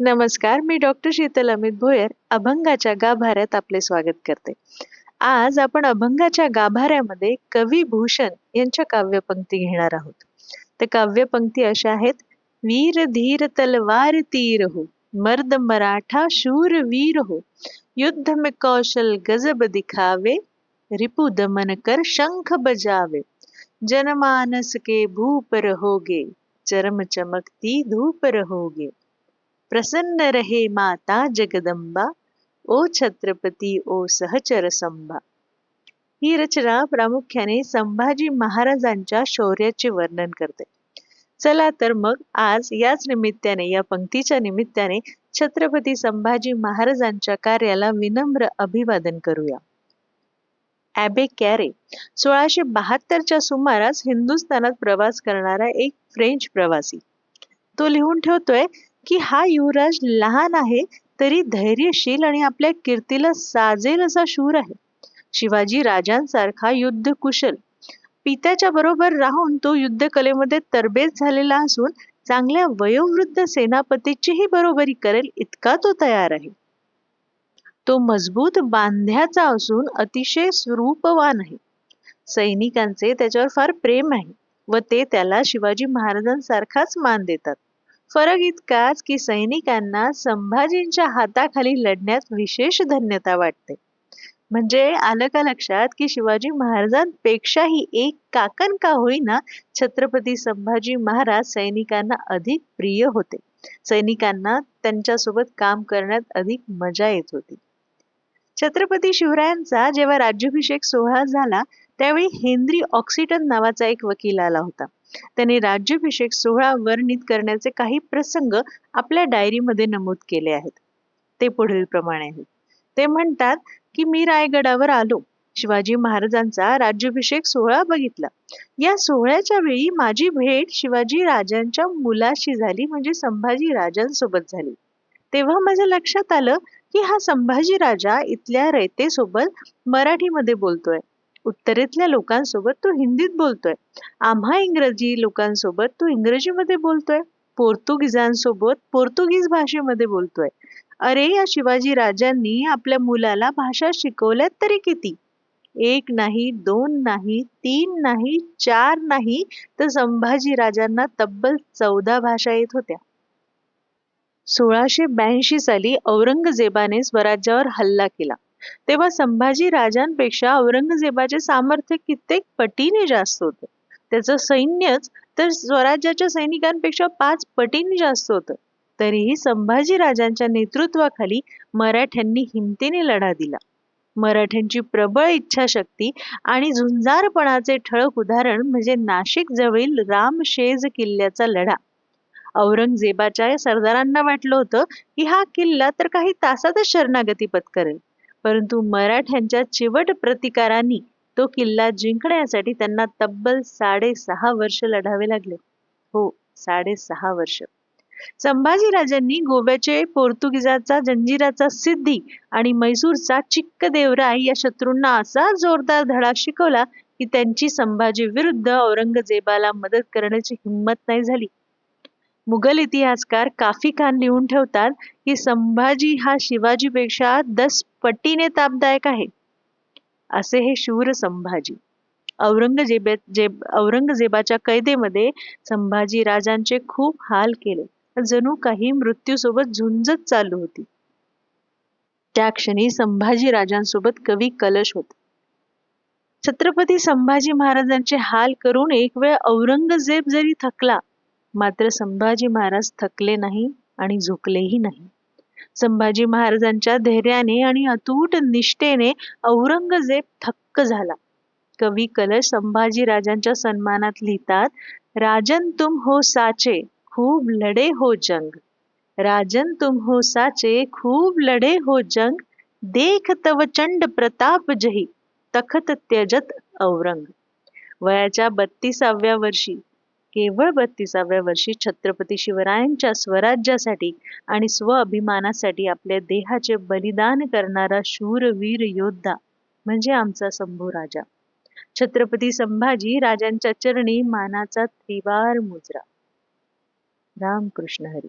नमस्कार, मी डॉक्टर शीतल अमित भोयर अभंगाच्या गाभाऱ्यात आपले स्वागत करते. आज आपण अभंगाच्या गाभाऱ्यामध्ये कवी भूषण यांच्या काव्यपंक्ती घेणार आहोत. त्या काव्यपंक्ती अशा आहेत. वीर धीर तलवार तीर हो, मर्द मराठा शूर वीर हो, युद्ध में कौशल गजब दिखावे, रिपु दमन कर शंख बजावे, जनमानस के भूप रहोगे, चरम चमकती धूप रहोगे, प्रसन्न रहे माता जगदंबा, ओ छत्रपती ओ सहचर संभा. ही रचना प्रामुख्याने संभाजी महाराजांच्या शौर्याचे वर्णन करते. चला तर मग आज याच निमित्ताने, या पंक्तीच्या निमित्ताने छत्रपती संभाजी महाराजांच्या कार्याला विनम्र अभिवादन करूया. ॲबे कॅरे 1672च्या सुमारास हिंदुस्थानात प्रवास करणारा एक फ्रेंच प्रवासी. तो लिहून ठेवतोय की हा युवराज लहान आहे तरी धैर्यशील आणि आपल्या कीर्तीला साजेल असा शूर आहे. शिवाजी राजांसारखा युद्ध कुशल. पित्याच्या बरोबर राहून तो युद्धकलेमध्ये तरबेज झालेला असून चांगल्या वयोवृद्ध सेनापतीचीही बरोबरी करेल इतका तो तयार आहे. तो मजबूत बांध्याचा असून अतिशय स्वरूपवान आहे. सैनिकांचे त्याच्यावर फार प्रेम आहे व ते त्याला शिवाजी महाराजांसारखाच मान देतात. फरक इतकाच की सैनिकांना संभाजींच्या हाताखाली लढण्यात विशेष धन्यता वाटते. म्हणजे आलं का लक्षात की शिवाजी महाराजांपेक्षाही एक काकण का होईना छत्रपती संभाजी महाराज सैनिकांना अधिक प्रिय होते. सैनिकांना त्यांच्यासोबत काम करण्यात अधिक मजा येत होती. छत्रपती शिवरायांचा जेव्हा राज्याभिषेक सोहळा झाला त्यावेळी हेनरी ऑक्सिटन नावाचा एक वकील आला होता. त्याने राज्याभिषेक सोहळा वर्णित करण्याचे काही प्रसंग आपल्या डायरीमध्ये नमूद केले आहेत. ते पुढील प्रमाणे आहेत. ते म्हणतात की मी रायगडावर आलो. शिवाजी महाराजांचा राज्याभिषेक सोहळा बघितला. या सोहळ्याच्या वेळी माझी भेट शिवाजी राजांच्या मुलाशी झाली, म्हणजे संभाजी राजांसोबत झाली. तेव्हा माझ्या लक्षात आलं की हा संभाजी राजा इथल्या रयतेसोबत मराठीमध्ये बोलतोय, उत्तरेतल्या लोकांसोबत तो हिंदीत बोलतोय, आम्हा इंग्रजी लोकांसोबत तो इंग्रजीमध्ये बोलतोय, पोर्तुगीजांसोबत पोर्तुगीज भाषेमध्ये बोलतोय. अरे या शिवाजी राजांनी आपल्या मुलाला भाषा शिकवल्यात तरी किती? एक नाही, दोन नाही, तीन नाही, चार नाही, तर संभाजी राजांना तब्बल 14 भाषा येत होत्या. 1682 साली औरंगजेबाने स्वराज्यावर हल्ला केला. तेव्हा संभाजी राजांपेक्षा औरंगजेबाचे सामर्थ्य कित्येक पटीने जास्त होतं. त्याचं सैन्यच तर स्वराज्याच्या सैनिकांपेक्षा 5 पटीने जास्त होतं. तरीही संभाजी राजांच्या नेतृत्वाखाली मराठ्यांनी हिमतीने लढा दिला. मराठ्यांची प्रबळ इच्छाशक्ती आणि झुंजारपणाचे ठळक उदाहरण म्हणजे नाशिक जवळील रामशेज किल्ल्याचा लढा. औरंगजेबाच्या सरदारांना वाटलं होतं की हा किल्ला तर काही तासातच शरणागती पत्करेल, परंतु मराठ्यांच्या चिवट प्रतिकारांनी तो किल्ला जिंकण्यासाठी त्यांना तब्बल 6.5 वर्ष लढावे लागले. हो, 6.5 वर्ष. संभाजी राजांनी गोव्याचे पोर्तुगीजाचा जंजिराचा सिद्धी आणि मैसूरचा चिक्कदेवराय या शत्रूंना असा जोरदार धडा शिकवला की त्यांची संभाजी विरुद्ध औरंगजेबाला मदत करण्याची हिंमत नाही झाली. मुघल इतिहासकार काफी खान लिहून ठेवतात की संभाजी हा शिवाजीपेक्षा 10 पटीने तापदायक आहे. असे हे शूर संभाजी. औरंगजेबाच्या कैदेमध्ये संभाजी राजांचे खूप हाल केले. जणू काही मृत्यूसोबत झुंजत चालू होती. त्या क्षणी संभाजी राजांसोबत कवी कलश होते. छत्रपती संभाजी महाराजांचे हाल करून एक वेळ औरंगजेब जरी थकला, मात्र संभाजी महाराज थकले नाही आणि झुकलेही नाही. संभाजी महाराजांच्या धैर्याने आणि अतूट निष्ठेने औरंगजेब थक्क झाला. कवी कलश संभाजी राजांच्या सन्मानात लिहितात, राजन तुम हो साचे खूब लढे हो जंग, राजन तुम हो साचे खूब लढे हो जंग, देख तव चंड प्रताप जही तखत त्यजत औरंग. वयाच्या 32व्या वर्षी, केवळ 32व्या वर्षी छत्रपती शिवरायांच्या स्वराज्यासाठी आणि स्वअभिमानासाठी आपल्या देहाचे बलिदान करणारा शूरवीर योद्धा म्हणजे आमचा शंभू राजा. छत्रपती संभाजी राजांच्या चरणी मानाचा त्रिवार मुजरा. रामकृष्ण हरी.